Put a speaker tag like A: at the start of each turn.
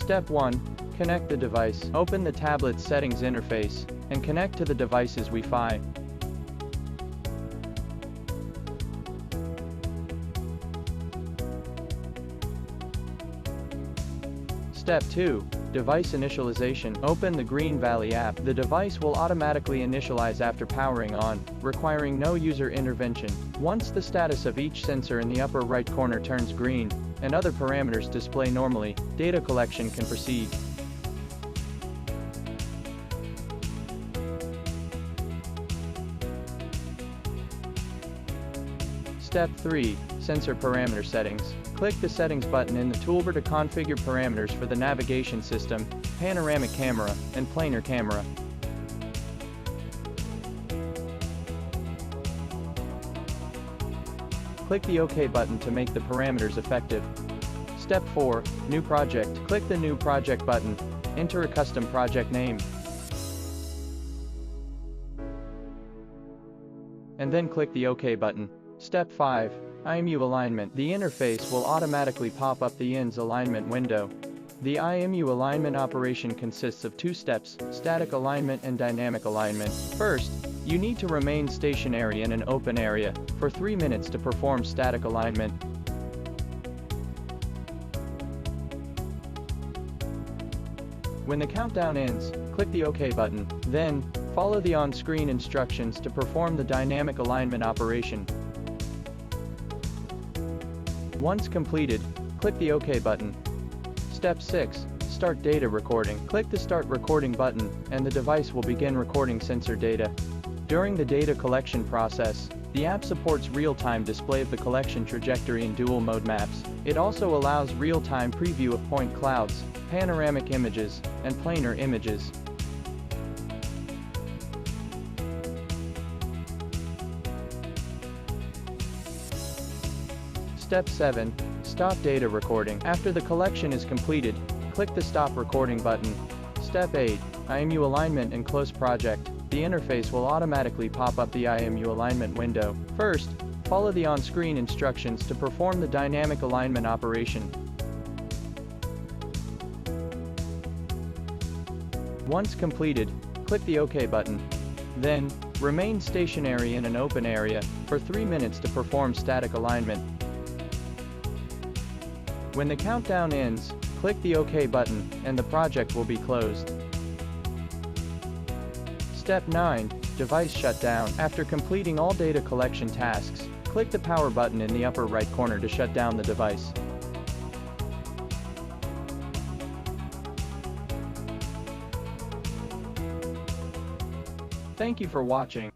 A: Step 1. Connect the device. Open the tablet's settings interface, and connect to the device's Wi-Fi. Step 2. Device initialization. Open the GreenValley app. The device will automatically initialize after powering on, requiring no user intervention. Once the status of each sensor in the upper right corner turns green, and other parameters display normally, data collection can proceed. Step 3. Sensor parameter settings. Click the Settings button in the toolbar to configure parameters for the navigation system, panoramic camera, and planar camera. Click the OK button to make the parameters effective. Step 4. New project. Click the New Project button. Enter a custom project name. And then click the OK button. Step 5. IMU alignment. The interface will automatically pop up the INS alignment window. The IMU alignment operation consists of two steps: static alignment and dynamic alignment. First, you need to remain stationary in an open area for 3 minutes to perform static alignment. When the countdown ends, click the OK button. Then, follow the on-screen instructions to perform the dynamic alignment operation. Once completed, click the OK button. Step 6. Start data recording. Click the Start Recording button, and the device will begin recording sensor data. During the data collection process, the app supports real-time display of the collection trajectory in dual mode maps. It also allows real-time preview of point clouds, panoramic images, and planar images. Step 7. Stop data recording. After the collection is completed, click the Stop Recording button. Step 8. IMU alignment and close project. The interface will automatically pop up the IMU alignment window. First, follow the on-screen instructions to perform the dynamic alignment operation. Once completed, click the OK button. Then, remain stationary in an open area for 3 minutes to perform static alignment. When the countdown ends, click the OK button, and the project will be closed. Step 9. Device shutdown. After completing all data collection tasks, click the power button in the upper right corner to shut down the device. Thank you for watching.